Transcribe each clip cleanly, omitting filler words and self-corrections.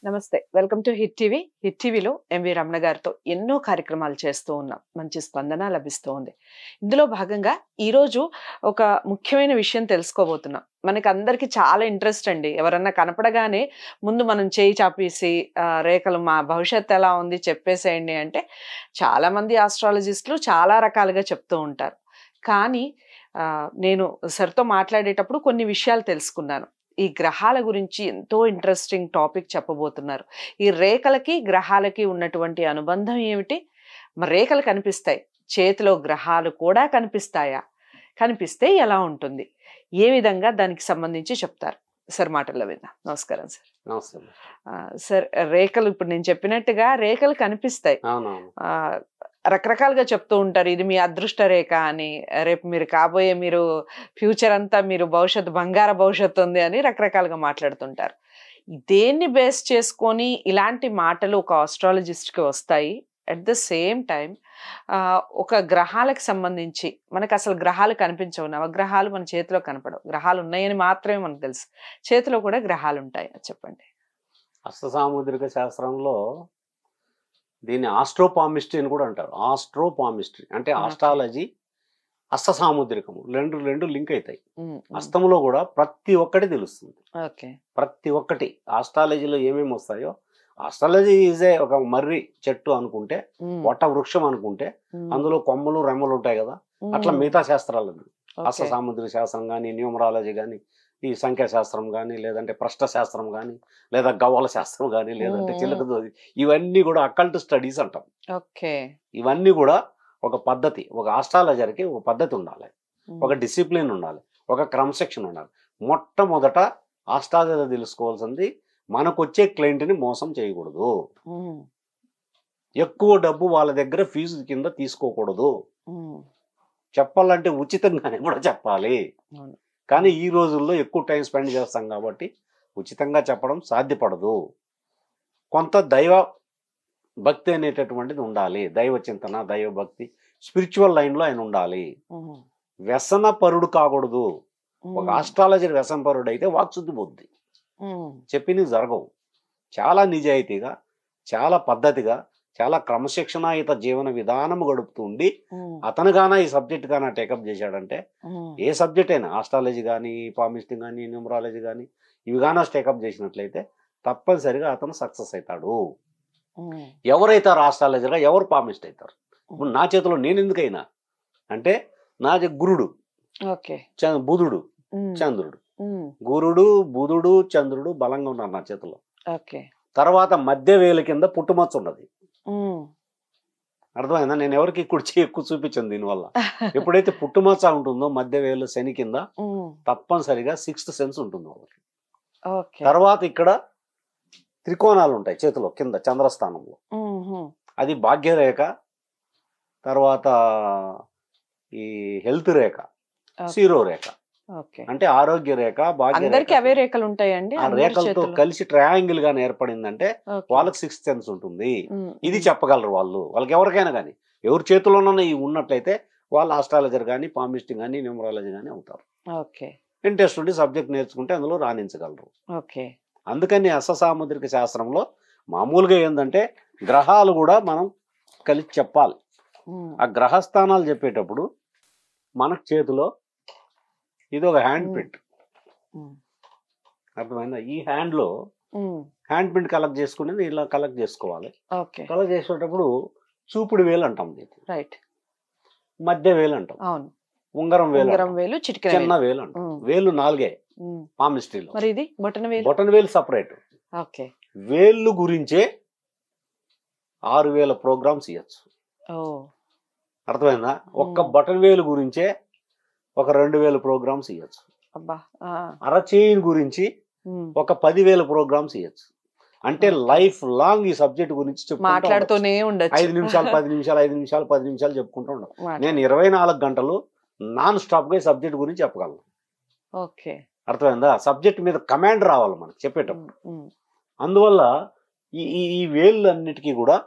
నమస్తే. Welcome to hit TV. Hit టీవీలో MV Ramana గారితో ఎన్నో కార్యక్రమాలు చేస్తూ ఉన్నాం. మంచి స్పందన లభిస్తూ ఉంది. ఇందులో భాగంగా ఈరోజు ఒక ముఖ్యమైన విషయం తెలుసుకోబోతున్నాం. మనకందరికీ చాలా ఇంట్రెస్ట్ అండి. ఎవరన్నా కనపడగానే ముందు మనం చేయి చాపేసి రేఖలు మా భవిష్యత్తు ఎలా ఉంది చెప్పేసేయండి అంటే చాలామంది ఆస్ట్రాలజిస్టులు చాలా రకాలుగా చెప్తూ ఉంటారు. కానీ నేను సార్‌తో మాట్లాడేటప్పుడు కొన్ని విషయాలు తెలుసుకున్నాను. ఈ గ్రహాల గురించి ఎంతో ఇంట్రెస్టింగ్ టాపిక్ చెప్పబోతున్నారు. ఈ రేఖలకి, గ్రహాలకి ఉన్నటువంటి అనుబంధం ఏమిటి? మరి రేఖలు కనిపిస్తాయి. చేతిలో గ్రహాలు కూడా కనిపిస్తాయా? కనిపిస్తే ఎలా ఉంటుంది? ఏ విధంగా దానికి సంబంధించి చెప్తారు? సార్ మాటల్లో విందాం. నమస్కారం సార్. నమస్తే. సార్ రేఖలు ఇప్పుడు నేను చెప్పినట్టుగా రేఖలు కనిపిస్తాయి. రకరకాలుగా చెప్తూ ఉంటారు. ఇది మీ అదృష్ట రేఖ అని, రేపు మీరు కాబోయే మీరు ఫ్యూచర్ అంతా మీరు భవిష్యత్తు బంగార భవిష్యత్తు ఉంది అని రకరకాలుగా మాట్లాడుతుంటారు. దేన్ని బేస్ చేసుకొని ఇలాంటి మాటలు ఒక ఆస్ట్రాలజిస్ట్కి వస్తాయి? అట్ ద సేమ్ టైం ఒక గ్రహాలకు సంబంధించి మనకు అసలు గ్రహాలు కనిపించవు, నవగ్రహాలు మన చేతిలో కనపడవు. గ్రహాలు ఉన్నాయని మాత్రమే మనకు తెలుసు. చేతిలో కూడా గ్రహాలు ఉంటాయి. చెప్పండి. హస్త సాముద్రిక శాస్త్రంలో దీన్ని ఆస్ట్రోపామిస్ట్రీ అని కూడా అంటారు. ఆస్ట్రోపామిస్ట్రీ అంటే ఆస్ట్రాలజీ, హస్త సాముద్రికము రెండు లింక్ అవుతాయి. హస్తంలో కూడా ప్రతి ఒక్కటి తెలుస్తుంది. ప్రతి ఒక్కటి ఆస్ట్రాలజీలో ఏమేమి వస్తాయో, ఆస్ట్రాలజీ ఈజే ఒక మర్రి చెట్టు అనుకుంటే, వట వృక్షం అనుకుంటే అందులో కొమ్మలు రెమ్మలు ఉంటాయి కదా, అట్లా మిగతా శాస్త్రాలు హస్త సాముద్రిక శాస్త్రం కానీ, న్యూమరాలజీ కానీ, ఈ సంఖ్యాశాస్త్రం కానీ, లేదంటే ప్రశ్న శాస్త్రం కానీ, లేదా గవ్వల శాస్త్రం కానీ, లేదంటే చిలకదోది, ఇవన్నీ కూడా అకల్ట్ స్టడీస్ అంటాం. ఇవన్నీ కూడా ఒక పద్ధతి, ఒక ఆస్ట్రాలజర్కి ఒక పద్ధతి ఉండాలి, ఒక డిసిప్లిన్ ఉండాలి, ఒక క్రమశిక్షణ ఉండాలి. మొట్టమొదట ఆస్ట్రాలజర్ తెలుసుకోవాల్సింది మనకు వచ్చే క్లయింట్ని మోసం చేయకూడదు. ఎక్కువ డబ్బు వాళ్ళ దగ్గర ఫీజు కింద తీసుకోకూడదు. చెప్పాలంటే ఉచితంగానే కూడా చెప్పాలి. కానీ ఈ రోజుల్లో ఎక్కువ టైం స్పెండ్ చేస్తాం కాబట్టి ఉచితంగా చెప్పడం సాధ్యపడదు. కొంత దైవ భక్తి అనేటటువంటిది ఉండాలి. దైవ చింతన, దైవ భక్తి, స్పిరిచువల్ లైన్లో ఆయన ఉండాలి. వ్యసన పరుడు కాకూడదు. ఒక ఆస్ట్రాలజర్ వ్యసన పరుడు అయితే వాక్శుద్ధి పోద్ది, చెప్పినవి జరగవు. చాలా నిజాయితీగా, చాలా పద్ధతిగా, చాలా క్రమశిక్షణాయుత జీవన విధానం గడుపుతుండి అతనుగానా ఈ సబ్జెక్ట్ గానా టేకప్ చేశాడంటే, ఏ సబ్జెక్ట్ అయినా ఆస్ట్రాలజీ కానీ, పామిస్ట్రీ కానీ, న్యూమరాలజీ కానీ, ఇవి గానా టేకప్ చేసినట్లయితే తప్పనిసరిగా అతను సక్సెస్ అవుతాడు. ఎవరైతారు ఆస్ట్రాలజీగా, ఎవరు పామిస్ట్ అవుతారు? ఇప్పుడు నా చేతిలో నేను ఎందుకైనా అంటే, నా గురుడు బుధుడు, చంద్రుడు, గురుడు, బుధుడు, చంద్రుడు బలంగా ఉన్నారు నా చేతిలో. తర్వాత మధ్య వేలు కింద పుట్టుమచ్చ ఉన్నది. అర్థమైందా? నేను ఎవరికి ఎక్కువ చూపించాను దీనివల్ల. ఎప్పుడైతే పుట్టుమచ్చ ఉంటుందో మధ్య వేలు శని కింద, తప్పనిసరిగా 6th సెన్స్ ఉంటుంది వాళ్ళకి. తర్వాత ఇక్కడ త్రికోణాలు ఉంటాయి చేతిలో కింద చంద్రస్థానంలో, అది భాగ్యరేఖ. తర్వాత ఈ హెల్త్ రేఖ, శిరో రేఖ అంటే ఆరోగ్య రేఖ, అవే రేఖలు ఉంటాయండి. ఆ రేఖలతో కలిసి ట్రయాంగిల్ గా ఏర్పడిందంటే వాళ్ళకి 6th సెన్స్ ఉంటుంది. ఇది చెప్పగలరు వాళ్ళు. వాళ్ళకి ఎవరికైనా కానీ ఎవరి చేతిలోనైనా ఇవి ఉన్నట్లయితే వాళ్ళు ఆస్ట్రాలజర్ కానీ, పామిస్ట్రీ కానీ, న్యూమరాలజీ కానీ అవుతారు. ఇంట్రెస్ట్ ఉండి సబ్జెక్ట్ నేర్చుకుంటే అందులో రాణించగలరు. అందుకని హస్త సాముద్రిక శాస్త్రంలో మామూలుగా ఏంటంటే గ్రహాలు కూడా మనం కలిసి చెప్పాలి. ఆ గ్రహస్థానాలు చెప్పేటప్పుడు మనకు చేతిలో ఇది ఒక హ్యాండ్ ప్రింట్, అర్థమైందా? ఈ హ్యాండ్ లో హ్యాండ్ ప్రింట్ కలెక్ట్ చేసుకునేది ఇలా కలెక్ట్ చేసుకోవాలి. కలెక్ట్ చేసేటప్పుడు చూపుడు వేలు అంటాం, మధ్య వేలు అంటాం, ఉంగరం వేలు, చిన్న వేలు అంటాం. వేలు 4 పామిస్ట్రీలో. బొటన వేలు సపరేట్. వేళ్ళు గురించే 6000 ప్రోగ్రామ్స్ ఇవ్వచ్చు. అర్థమైందా? ఒక్క బటన్ వేలు గురించే ఒక 2000 ప్రోగ్రామ్స్ ఇవ్వచ్చు. అరచేయిన్ గురించి ఒక 10,000 ప్రోగ్రామ్స్ ఇవ్వచ్చు. అంటే లైఫ్ లాంగ్ ఈ సబ్జెక్ట్ గురించి మాట్లాడుతూనే ఉండొచ్చు. 5 నిమిషాలు 10 నిమిషాలు 5 నిమిషాలు 10 నిమిషాలు చెప్పుకుంటూ ఉండవు. నేను 24 గంటలు నాన్ స్టాప్ గా ఈ సబ్జెక్ట్ గురించి చెప్పగలను. అర్థమైందా? సబ్జెక్ట్ మీద కమాండ్ రావాలి మనకు చెప్పేటప్పుడు. అందువల్ల ఈ వేళ్ళు అన్నిటికీ కూడా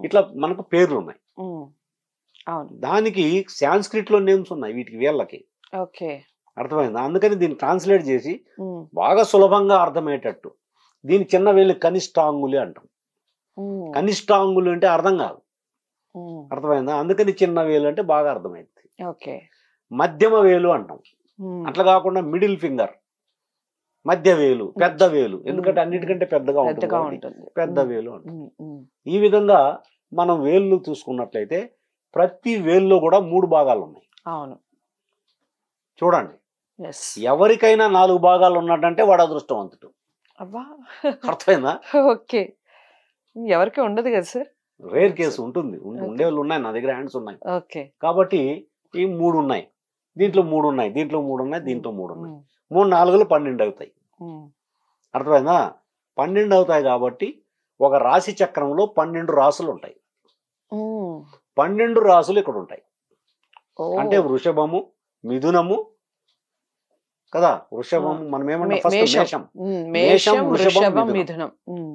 ఇట్లా మనకు పేర్లు ఉన్నాయి. దానికి సాంస్క్రిట్ లో నేమ్స్ ఉన్నాయి వీటికి, వేళ్ళకి. అర్థమైందా? అందుకని దీన్ని ట్రాన్స్లేట్ చేసి బాగా సులభంగా అర్థమయ్యేటట్టు దీని చిన్న వేలు కనిష్టాంగులి అంటాం. కనిష్టాంగులు అంటే అర్థం కాదు, అర్థమైందా? అందుకని చిన్న వేలు అంటే బాగా అర్థమైంది. ఓకే. మధ్యమ వేలు అంటాం. అట్లా కాకుండా మిడిల్ ఫింగర్, మధ్య వేలు, పెద్ద వేలు, ఎందుకంటే అన్నిటికంటే పెద్దగా ఉంటుంది, పెద్ద వేలు అంటాం. ఈ విధంగా మనం వేళ్ళు చూసుకున్నట్లయితే ప్రతి వేల్లో కూడా 3 భాగాలు ఉన్నాయి. అవును, చూడండి. ఎవరికైనా 4 భాగాలు ఉన్నట్టంటే వాడు అదృష్టవంతుడు. అబ్బా, అర్థమైందా? ఓకే. ఎవరికి ఉండదు కదా సార్? రేర్ కేసు ఉంటుంది, ఉండేవాళ్ళు ఉన్నాయి, నా దగ్గర హ్యాండ్స్ ఉన్నాయి. ఓకే. కాబట్టి ఈ 3 ఉన్నాయి, దీంట్లో 3 ఉన్నాయి, దీంట్లో 3 ఉన్నాయి, దీంట్లో 3 ఉన్నాయి. 3 4లు 12 అవుతాయి. అర్థమైందా? 12 అవుతాయి. కాబట్టి ఒక రాశి చక్రంలో 12 రాసులు ఉంటాయి. 12 రాసులు ఇక్కడ ఉంటాయి. అంటే వృషభము, మిథునము కదా, వృషభం మనం ఏమన్నా ఫస్ట్ మేషం, మేషం, వృషభం, మిథునం,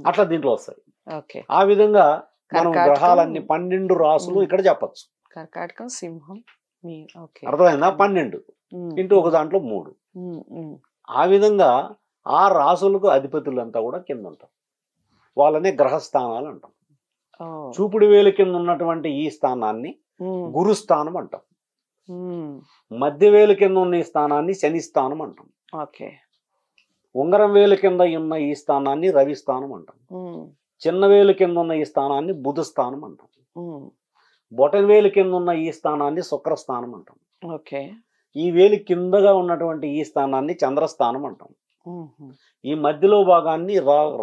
అట్లా దీంట్లో వస్తాయి. ఆ విధంగా మనం గ్రహాలన్నీ 12 రాసులు ఇక్కడ చెప్పచ్చు. కర్కాటకం, సింహం, అర్థమైందా? 12 ఇంటూ ఒక దాంట్లో 3. ఆ విధంగా ఆ రాసులకు అధిపతులంతా కూడా కింద ఉంటారు. వాళ్ళనే గ్రహస్థానాలు అంటాం. చూపుడు వేలు కింద ఉన్నటువంటి ఈ స్థానాన్ని గురుస్థానం అంటాం. మధ్య వేలు కింద ఉన్న ఈ స్థానాన్ని శని స్థానం అంటాం. ఉంగరం వేలు కింద ఉన్న ఈ స్థానాన్ని రవి స్థానం అంటాం. చిన్న వేలు కింద ఉన్న ఈ స్థానాన్ని బుధ స్థానం అంటాం. బొటన్ వేలు కింద ఉన్న ఈ స్థానాన్ని శుక్రస్థానం అంటాం. ఈ వేలు కిందగా ఉన్నటువంటి ఈ స్థానాన్ని చంద్రస్థానం అంటాం. ఈ మధ్యలో భాగాన్ని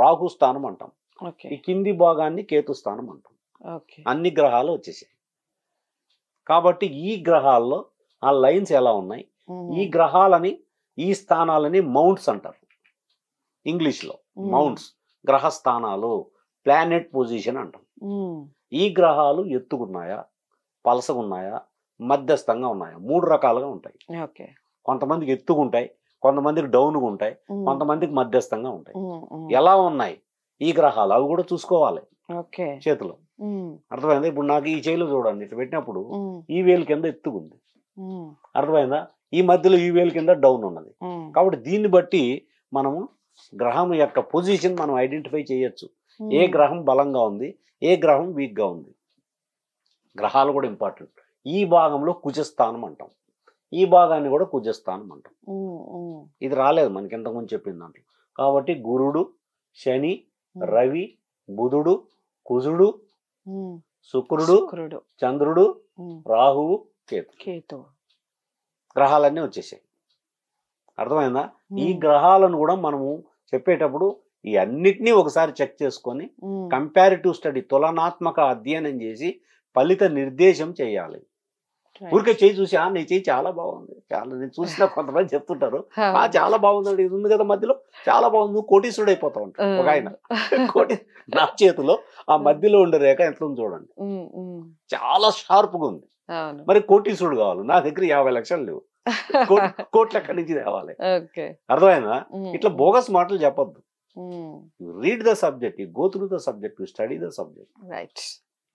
రాహు స్థానం అంటాం. ఈ కింది భాగాన్ని కేతు స్థానం అంటాం. అన్ని గ్రహాలు వచ్చేసాయి. కాబట్టి ఈ గ్రహాల్లో ఆ లైన్స్ ఎలా ఉన్నాయి, ఈ గ్రహాలని, ఈ స్థానాలని మౌంట్స్ అంటారు ఇంగ్లీష్లో. మౌంట్స్, గ్రహస్థానాలు, ప్లానెట్ పొజిషన్ అంటాం. ఈ గ్రహాలు ఎత్తుకున్నాయా, పలసగున్నాయా, మధ్యస్థంగా ఉన్నాయా, 3 రకాలుగా ఉంటాయి. కొంతమందికి ఎత్తుకుంటాయి, కొంతమందికి డౌన్గా ఉంటాయి, కొంతమందికి మధ్యస్థంగా ఉంటాయి. ఎలా ఉన్నాయి ఈ గ్రహాలు అవి కూడా చూసుకోవాలి చేతిలో. అర్థమైందా? ఇప్పుడు నాకు ఈ చేయిలో చూడండి, ఇట్లా పెట్టినప్పుడు ఈ వేలు కింద ఎత్తుకుంది, అర్థమైందా? ఈ మధ్యలో ఈ వేలు కింద డౌన్ ఉన్నది. కాబట్టి దీన్ని బట్టి మనము గ్రహం యొక్క పొజిషన్ మనం ఐడెంటిఫై చేయొచ్చు. ఏ గ్రహం బలంగా ఉంది, ఏ గ్రహం వీక్గా ఉంది. గ్రహాలు కూడా ఇంపార్టెంట్. ఈ భాగంలో కుజస్థానం అంటాం, ఈ భాగాన్ని కూడా కుజస్థానం అంటాం. ఇది రాలేదు మనకి ఇంతకుముందు చెప్పిన దాంట్లో. కాబట్టి గురుడు, శని, రవి, బుధుడు, కుజుడు, శుక్రుడు, చంద్రుడు, రాహువు, కేతు, గ్రహాలన్నీ వచ్చేసాయి. అర్థమైందా? ఈ గ్రహాలను కూడా మనము చెప్పేటప్పుడు ఈ అన్నిటినీ ఒకసారి చెక్ చేసుకొని కంపారిటివ్ స్టడీ, తులనాత్మక అధ్యయనం చేసి ఫలిత నిర్దేశం చేయాలి. ఊరికే చేయి చూసి నీ చేయి చాలా బాగుంది, చాలా నేను చూసిన కొంతమంది చెప్తుంటారు, చాలా బాగుందండి, ఇది ఉంది కదా మధ్యలో, చాలా బాగుంది, కోటీశ్వరుడు అయిపోతా ఉంటాడు ఒక ఆయన. నా చేతిలో ఆ మధ్యలో ఉండే రేఖ ఎంత ఉంది చూడండి, చాలా షార్ప్గా ఉంది. మరి కోటీశ్వరుడు కావాలి, నా దగ్గర 50 లక్షలు లేవు, కోట్ల ఎక్కడి నుంచి తేవాలి. అర్థమైందా? ఇట్లా బోగస్ మాటలు చెప్పొద్దు. Read the subject, go through the subject, study the subject.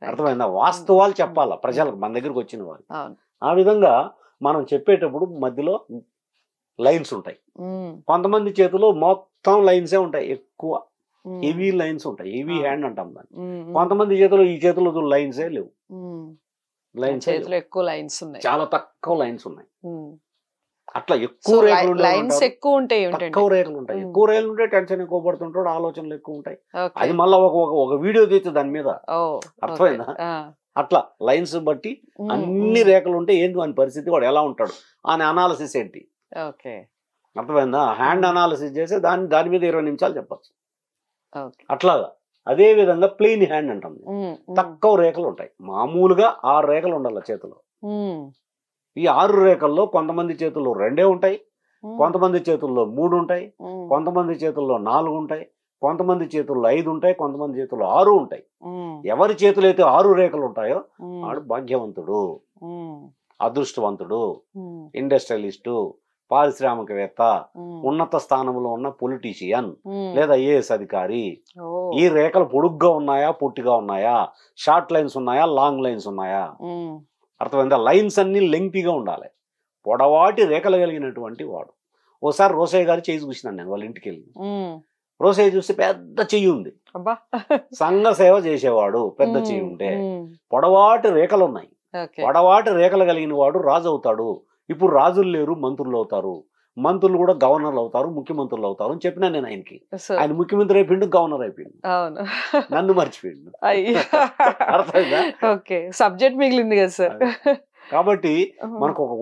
అర్థమైందా? వాస్తవాలు చెప్పాలా ప్రజలకు, మన దగ్గరకు వచ్చిన వాళ్ళు. ఆ విధంగా మనం చెప్పేటప్పుడు మధ్యలో లైన్స్ ఉంటాయి. కొంతమంది చేతిలో మొత్తం లైన్సే ఉంటాయి, ఎక్కువ హెవీ లైన్స్ ఉంటాయి, హెవీ హ్యాండ్ అంటాం దాన్ని. కొంతమంది చేతిలో ఈ చేతిలో లైన్సే లేవు, లైన్స్ ఎక్కువ లైన్స్ ఉన్నాయి, చాలా తక్కువ లైన్స్ ఉన్నాయి. అట్లా ఎక్కువ రేఖలు లైన్స్ ఎక్కువ ఉంటాయి, తక్కువ రేఖలు ఉంటాయి. ఎక్కువ రేఖలు ఉంటే టెన్షన్ ఎక్కువ పడుతుంటాడు, ఆలోచనలు ఎక్కువ ఉంటాయి. అది మళ్ళీ ఒక వీడియో తీస్తే దాని మీద, అర్థమైందా? అట్లా లైన్స్ బట్టి అన్ని రేఖలు ఉంటే ఏంటి వాని పరిస్థితి, వాడు ఎలా ఉంటాడు అని అనాలిసిస్ ఏంటి, అర్థమైందా? హ్యాండ్ అనాలిసిస్ చేస్తే దాని మీద 20 నిమిషాలు చెప్పచ్చు. అట్లాగా అదే విధంగా ప్లెయిన్ హ్యాండ్ అంటాం, తక్కువ రేఖలు ఉంటాయి. మామూలుగా 6 రేఖలు ఉండాలి చేతిలో. ఈ 6 రేఖల్లో కొంతమంది చేతుల్లో 2 ఉంటాయి, కొంతమంది చేతుల్లో 3 ఉంటాయి, కొంతమంది చేతుల్లో 4 ఉంటాయి, కొంతమంది చేతుల్లో 5 ఉంటాయి, కొంతమంది చేతుల్లో 6 ఉంటాయి. ఎవరి చేతులు అయితే 6 రేఖలు ఉంటాయో వాడు భాగ్యవంతుడు, అదృష్టవంతుడు, ఇండస్ట్రియలిస్టు, పారిశ్రామికవేత్త, ఉన్నత స్థానంలో ఉన్న పొలిటీషియన్ లేదా ఐఏఎస్ అధికారి. ఈ రేఖలు పొడుగ్గా ఉన్నాయా, పొట్టిగా ఉన్నాయా, షార్ట్ లైన్స్ ఉన్నాయా, లాంగ్ లైన్స్ ఉన్నాయా, అర్థమైందా? లైన్స్ అన్ని లెంగ్తీగా ఉండాలి. పొడవాటి రేఖలు కలిగినటువంటి వాడు. ఓసారి రోసయ్య గారు చేసి చూసినాను నేను వాళ్ళ ఇంటికి వెళ్ళి. రోసయ్య చూస్తే పెద్ద చెయ్యి ఉంది, అబ్బా. సంఘ సేవ చేసేవాడు, పెద్ద చెయ్యి ఉంటే. పొడవాటి రేఖలు ఉన్నాయి, ఓకే. పొడవాటి రేఖలు కలిగిన వాడు రాజు అవుతాడు. ఇప్పుడు రాజులు లేరు, మంత్రులు అవుతారు. మంత్రులు కూడా గవర్నర్లు అవుతారు, ముఖ్యమంత్రులు అవుతారు అని చెప్పినా నేను ఆయనకి. ఆయన ముఖ్యమంత్రి అయిపోయిండు, గవర్నర్ అయిపోయిండు, అవును, నన్ను మర్చిపోయిండు. అర్థమైందా? ఓకే, సబ్జెక్ట్ మిగిలింది కదా సార్. కాబట్టి మనకు ఒక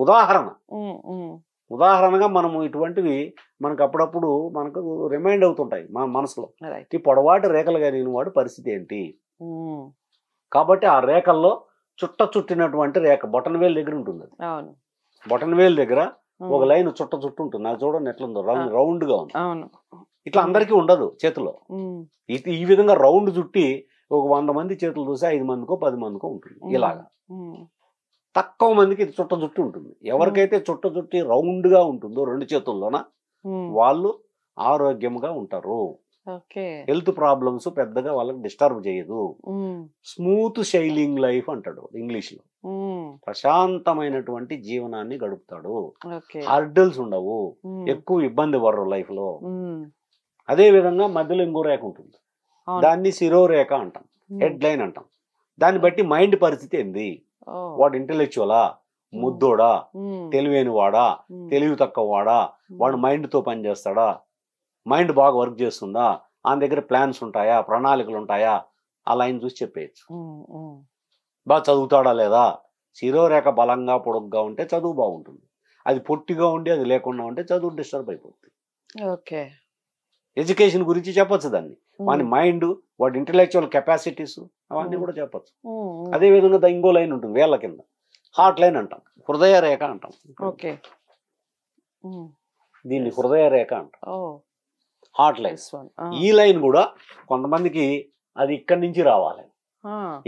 ఉదాహరణగా మనము ఇటువంటివి మనకు అప్పుడప్పుడు మనకు రిమైండ్ అవుతుంటాయి మన మనసులో. ఈ పొడవాటి రేఖలు కలిగిన వాడు పరిస్థితి ఏంటి. కాబట్టి ఆ రేఖల్లో చుట్టినటువంటి రేఖ బొటన్ వేలు దగ్గర ఉంటుంది. బొటన్ వేలు దగ్గర ఒక లైన్ చుట్టు ఉంటుంది. నాకు చూడండి ఎట్లుందో, రౌండ్ గా ఉంది. ఇట్లా అందరికీ ఉండదు చేతిలో. ఈ విధంగా రౌండ్ చుట్టి ఒక 100 మంది చేతులు చూసి 5 మందికో 10 మందికో ఉంటుంది. ఇలాగా తక్కువ మందికి ఇది చుట్టు ఉంటుంది. ఎవరికైతే చుట్టి రౌండ్ గా ఉంటుందో 2 చేతుల్లోన వాళ్ళు ఆరోగ్యంగా ఉంటారు. హెల్త్ ప్రాబ్లమ్స్ పెద్దగా వాళ్ళకి డిస్టర్బ్ చేయదు. స్మూత్ షైలింగ్ లైఫ్ అంటాడు ఇంగ్లీష్ లో. ప్రశాంతమైనటువంటి జీవనాన్ని గడుపుతాడు. హర్డల్స్ ఉండవు, ఎక్కువ ఇబ్బంది పడరు లైఫ్ లో. అదే విధంగా మధ్యలో ఇంకో రేఖ ఉంటుంది, దాన్ని శిరోరేఖ అంటాం, హెడ్ లైన్ అంటాం. దాన్ని బట్టి మైండ్ పరిస్థితి ఏంది, వాడు ఇంటెలెక్చువలా, ముద్దోడా, తెలివైన వాడా, తెలివి తక్కువ వాడా, వాడు మైండ్ తో పనిచేస్తాడా, మైండ్ బాగా వర్క్ చేస్తుందా, ఆయన దగ్గర ప్లాన్స్ ఉంటాయా, ప్రణాళికలు ఉంటాయా, ఆ లైన్ చూసి చెప్పేయచ్చు. బాగా చదువుతాడా లేదా. శిరోరేఖ బలంగా పొడుగ్గా ఉంటే చదువు బాగుంటుంది, అది పొట్టిగా ఉండి అది లేకుండా ఉంటే చదువు డిస్టర్బ్ అయిపోతుంది. ఎడ్యుకేషన్ గురించి చెప్పచ్చు దాన్ని, వాడి మైండ్, వాడి ఇంటెలెక్చువల్ కెపాసిటీస్ అవన్నీ కూడా చెప్పచ్చు. అదే విధంగా ఇంకో లైన్ ఉంటుంది వేళ్ల కింద, హార్ట్ లైన్ అంటాం, హృదయ రేఖ అంటాం. దీన్ని హృదయ రేఖ అంటాం, హార్ట్ లైన్. ఈ లైన్ కూడా కొంతమందికి అది ఇక్కడి నుంచి రావాలి,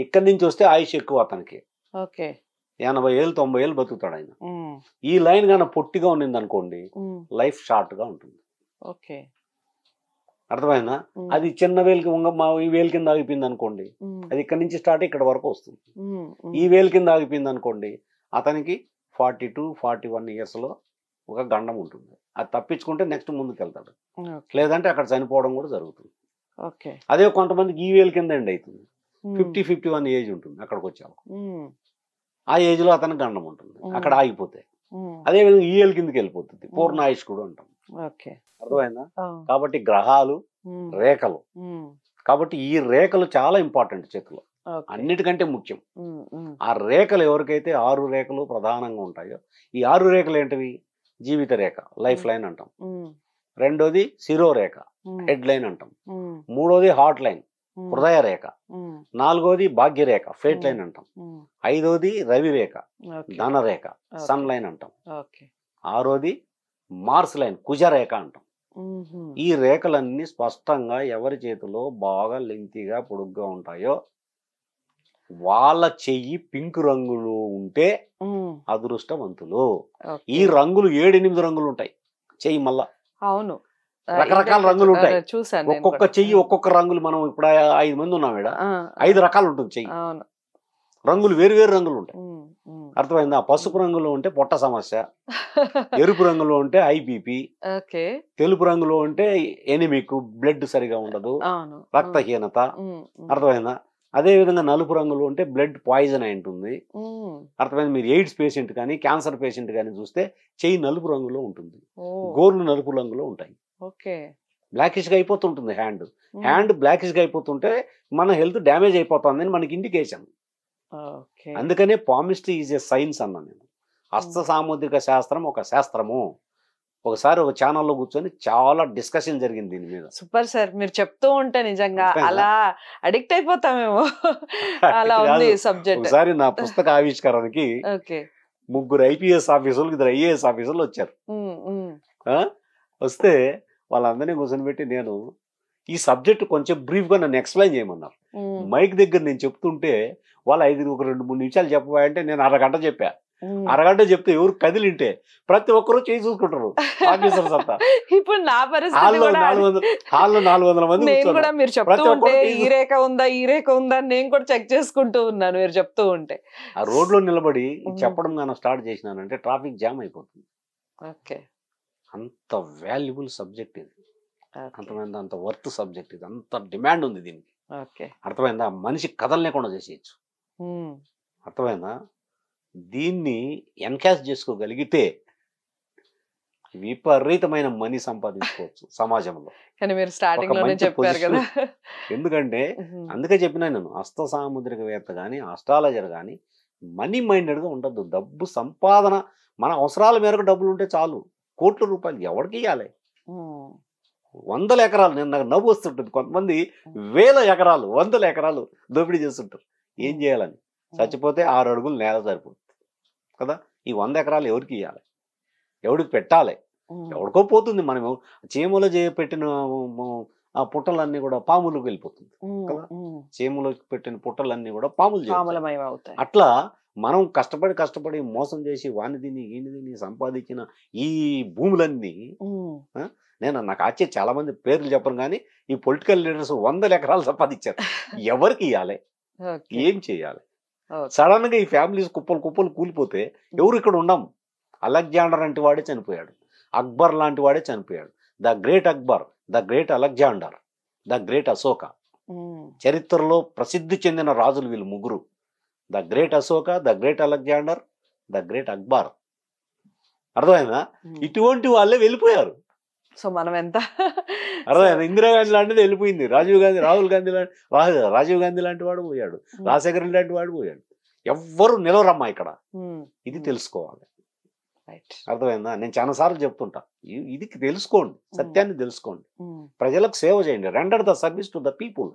ఇక్కడి నుంచి వస్తే ఆయుష్ ఎక్కువ అతనికి. 80 ఏళ్ళు 90 ఏళ్ళు బతుకుతాడు ఆయన. ఈ లైన్ కన్నా పొట్టిగా ఉన్నింది అనుకోండి, లైఫ్ షార్ట్ గా ఉంటుంది. అర్థమైందా. అది చిన్న వేలికి ఈ వేలు కింద ఆగిపోయింది అనుకోండి, అది ఇక్కడ నుంచి స్టార్ట్ ఇక్కడ వరకు వస్తుంది. ఈ వేలు కింద ఆగిపోయింది అనుకోండి, అతనికి 42-41 ఇయర్స్ లో ఒక గండం ఉంటుంది. అది తప్పించుకుంటే నెక్స్ట్ ముందుకు వెళ్తాడు, లేదంటే అక్కడ చనిపోవడం కూడా జరుగుతుంది. అదే కొంతమందికి ఈ వేలు కింద ఎండ్ అవుతుంది, 50-51 ఏజ్ ఉంటుంది అక్కడికి వచ్చాము. ఆ ఏజ్ లో అతనికి గండం ఉంటుంది, అక్కడ ఆగిపోతే. అదే విధంగా ఈ ఏళ్ళ కిందకి వెళ్ళిపోతుంది, పూర్ణ ఆయుష్ కూడా అంటాం. అర్థమైందా. కాబట్టి గ్రహాలు, రేఖలు, కాబట్టి ఈ రేఖలు చాలా ఇంపార్టెంట్ చేతిలో, అన్నిటికంటే ముఖ్యం. ఆ రేఖలు ఎవరికైతే 6 రేఖలు ప్రధానంగా ఉంటాయో, ఈ 6 రేఖలు ఏంటివి, జీవిత రేఖ, లైఫ్ లైన్ అంటాం. రెండోది శిరోరేఖ, హెడ్ లైన్ అంటాం. మూడోది హార్ట్ లైన్, హృదయ రేఖ. నాలుగోది భాగ్యరేఖ, ఫేట్ లైన్ అంటాం. ఐదోది రవి రేఖ, ధనరేఖ, సన్ లైన్ అంటాం. ఆరోది మార్స్ లైన్, కుజరేఖ అంటాం. ఈ రేఖలన్నీ స్పష్టంగా ఎవరి చేతిలో బాగా లెంతీగా పొడుగ్గా ఉంటాయో వాళ్ళ చెయ్యి పింక్ రంగులో ఉంటే అదృష్టవంతులు. ఈ రంగులు 7-8 రంగులు ఉంటాయి చెయ్యి, మళ్ళా అవును రకరకాల రంగులు ఉంటాయి. ఒక్కొక్క చెయ్యి ఒక్కొక్క రంగులు. మనం ఇప్పుడు 5 మంది ఉన్నాం ఇక్కడ, 5 రకాలు ఉంటుంది చెయ్యి, రంగులు వేరు రంగులు ఉంటాయి. అర్థమైందా. పసుపు రంగులో ఉంటే పొట్ట సమస్య, ఎరుపు రంగులో ఉంటే ఐబీపీ, తెలుపు రంగులో ఉంటే ఎనిమిక్, బ్లడ్ సరిగా ఉండదు, రక్తహీనత. అర్థమైందా. అదే విధంగా నలుపు రంగులో ఉంటే బ్లడ్ పాయిజన్ అయి ఉంటుంది. అర్థమైంది. మీరు ఎయిడ్స్ పేషెంట్ కానీ క్యాన్సర్ పేషెంట్ కానీ చూస్తే చెయ్యి నలుపు రంగులో ఉంటుంది, గోర్లు నలుపు రంగులో ఉంటాయి. బ్లాకిష్ గా అయిపోతుంటుంది హ్యాండ్ బ్లాకిష్ గా అయిపోతుంటే మన హెల్త్ డ్యామేజ్ అయిపోతుంది అని మనకి ఇండికేషన్. అందుకనే పామిస్ట్రీ ఈజ్ ఏ సైన్స్ అన్నా నేను. హస్త సాముద్రిక శాస్త్రం ఒక శాస్త్రము. ఒకసారి ఒక ఛానల్లో కూర్చొని చాలా డిస్కషన్ జరిగింది దీని మీద. సూపర్ సార్, మీరు చెప్తూ ఉంటే నిజంగా అలా అడిక్ట్ అయిపోతామేమో, అలా ఉంది సబ్జెక్ట్. ఒకసారి నా పుస్తక ఆవిష్కరణకి 3 ఐపీఎస్ ఆఫీసర్లు, 2 ఐఏఎస్ ఆఫీసర్లు వచ్చారు. వస్తే వాళ్ళందరినీ కూర్చొని పెట్టి నేను ఈ సబ్జెక్ట్ కొంచెం బ్రీఫ్ గా నన్ను ఎక్స్ప్లెయిన్ చేయమన్నారు. మైక్ దగ్గర నేను చెప్తుంటే వాళ్ళు 2-3 నిమిషాలు చెప్పబోయంటే నేను అరగంట చెప్పా. అరగంట చెప్తే ఎవరు కదిలింటే ప్రతి ఒక్కరు చేయి చూసుకుంటారు ఆఫీసర్స్ అంతా. ఇప్పుడు నా పరిస్థితి కూడా హాల్లో 400 మంది. నేను కూడా మీరు చెప్తూ ఉంటే ఈ రేఖ ఉందా ఈ రేఖ ఉందా నేను కూడా చెక్ చేసుకుంటూ ఉన్నాను మీరు చెప్తూ ఉంటే. ఆ రోడ్ లో నిలబడి చెప్పడం కానీ స్టార్ట్ చేసినానంటే ట్రాఫిక్ జామ్ అయిపోతుంది. అంత వాల్యుబుల్ సబ్జెక్ట్ ఇది. అర్థమైందా? అంత వర్త్ సబ్జెక్ట్ ఇది, అంత డిమాండ్ ఉంది దీనికి. ఓకే. అర్థమైందా? మనిషి కదలలేకుండా చేసేయచ్చు. అర్థమైందా? దీన్ని ఎన్కాష్ చేసుకోగలిగితే విపరీతమైన మనీ సంపాదించుకోవచ్చు సమాజంలో. కానీ మీరు స్టార్టింగ్ లోనే చెప్పారు కదా. ఎందుకంటే అందుకే చెప్పినా నేను, హస్త సాముద్రికవేత్త కానీ ఆస్ట్రాలజర్ కానీ మనీ మైండెడ్ గా ఉండద్దు. డబ్బు సంపాదన మన అవసరాల మేరకు డబ్బులు ఉంటే చాలు. కోట్ల రూపాయలు ఎవరికి ఇవ్వాలి? 100 ఎకరాలు. నేను నాకు నవ్వు వస్తుంటుంది, కొంతమంది 1000 ఎకరాలు 100 ఎకరాలు దోపిడీ చేస్తుంటారు. ఏం చేయాలని? చచ్చిపోతే 6 అడుగులు నేల సరిపోతుంది కదా. ఈ 100 ఎకరాలు ఎవరికి ఇవ్వాలి? ఎవడికి పెట్టాలి? ఎవడికో పోతుంది. మనం చీమలో పెట్టిన ఆ పుట్టలన్నీ కూడా పాములకు వెళ్ళిపోతుంది కదా. చీమలోకి పెట్టిన పుట్టలన్నీ కూడా పాములు. అట్లా మనం కష్టపడి మోసం చేసి వాని దీన్ని సంపాదించిన ఈ భూములన్నీ, నాకు ఆశ్చర్యం, చాలా మంది పేర్లు చెప్పను కానీ ఈ పొలిటికల్ లీడర్స్ 100 ఎకరాలు సంపాదించారు. ఎవరికి ఇవ్వాలి? ఏం చేయాలి? సడన్ గా ఈ ఫ్యామిలీస్ కుప్పలు కూలిపోతే ఎవరు ఇక్కడ ఉండం? అలెగ్జాండర్ అంటే వాడే చనిపోయాడు, అక్బర్ లాంటి వాడే చనిపోయాడు. The great Akbar, the great Alexander, the great Ashoka. చరిత్రలో ప్రసిద్ధి చెందిన రాజులు వీళ్ళు ముగ్గురు. The great Ashoka, the great Alexander, the great Akbar. అర్థమైందా? ఇటువంటి వాళ్ళే వెళ్ళిపోయారు. సో మనం ఎంత అర్థమైందా? ఇందిరాగాంధీ లాంటిది వెళ్ళిపోయింది. రాజీవ్ గాంధీ లాంటి వాడు పోయాడు, రాజశేఖర రెడ్డి లాంటి వాడు పోయాడు. ఎవ్వరు నిలవరమ్మా ఇక్కడ. ఇది తెలుసుకోవాలి. అర్థమైందా? నేను చాలా సార్లు చెప్తుంటా, ఇది తెలుసుకోండి, సత్యాన్ని తెలుసుకోండి, ప్రజలకు సేవ చేయండి. Render the service to the people.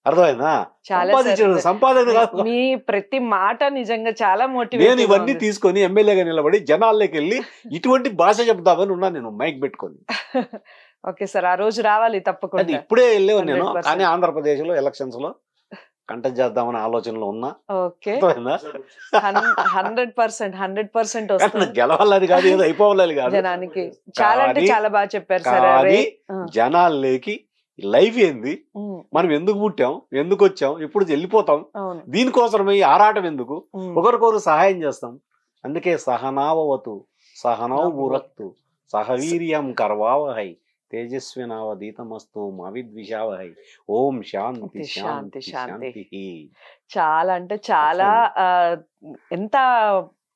అర్థమైందా? సంపాదన కాదు. మీ ప్రతి మాట నిజంగా చాలా మోటివేట్. నేను ఇవన్నీ తీసుకొని ఎమ్మెల్యేగా నిలబడి జనాల్లోకి వెళ్ళి ఇటువంటి భాష చెప్తామని ఉన్నా నేను, మైక్ పెట్టుకొని. ఓకే సార్, ఆ రోజు రావాలి తప్పకుండా. ఇప్పుడే వెళ్ళేవు నేను, కానీ ఆంధ్రప్రదేశ్ లో ఎలక్షన్స్ లో కంటెస్ట్ చేద్దామని ఆలోచనలో ఉన్నా. ఓకే, 100% గెలవాలని కాదు, ఏదో అయిపోవాలి కాదు, జనానికి చాలా అంటే చాలా బాగా చెప్పారు సార్. జనాల్లోకి లైఫ్ ఏంది, మనం ఎందుకు పుట్టాం, ఎందుకు వచ్చాం, ఎప్పుడు వెళ్ళిపోతాం, దీనికోసమే ఆరాటం ఎందుకు, ఒకరికొకరు సహాయం చేస్తాం. అందుకే సహనావతు సహనౌ భునక్తు సహవీర్యం కర్వావహై తేజస్వినావధీతమస్తు మా విద్విషావహై. ఓం శాంతి శాంతి శాంతి. చాలా అంటే చాలా ఎంత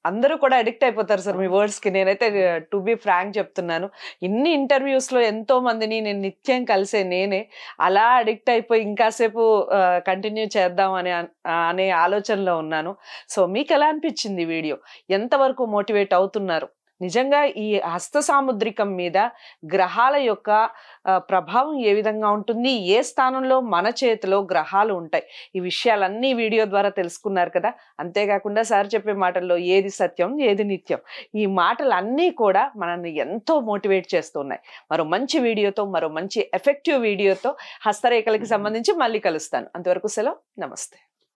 అందరూ కూడా అడిక్ట్ అయిపోతారు సార్ మీ వర్డ్స్ కి. నేనైతే టు బి ఫ్రాంక్ చెప్తున్నాను, ఇన్ని ఇంటర్వ్యూస్ లో ఎంతో మందిని నేను నిత్యం కలిసే నేనే అలా అడిక్ట్ అయిపోయి ఇంకాసేపు కంటిన్యూ చేద్దాం అనే ఆలోచనలో ఉన్నాను. సో మీకు ఎలా అనిపించింది వీడియో? ఎంతవరకు మోటివేట్ అవుతున్నారు? నిజంగా ఈ హస్త సాముద్రికం మీద గ్రహాల యొక్క ప్రభావం ఏ విధంగా ఉంటుంది, ఏ స్థానంలో మన చేతిలో గ్రహాలు ఉంటాయి, ఈ విషయాలన్నీ వీడియో ద్వారా తెలుసుకున్నారు కదా. అంతేకాకుండా సార్ చెప్పే మాటల్లో ఏది సత్యం ఏది నిత్యం, ఈ మాటలన్నీ కూడా మనల్ని ఎంతో మోటివేట్ చేస్తున్నాయి. మరో మంచి వీడియోతో, మరో మంచి ఎఫెక్టివ్ వీడియోతో హస్తరేఖలకి సంబంధించి మళ్ళీ కలుస్తాను. అంతవరకు సెలవు, నమస్తే.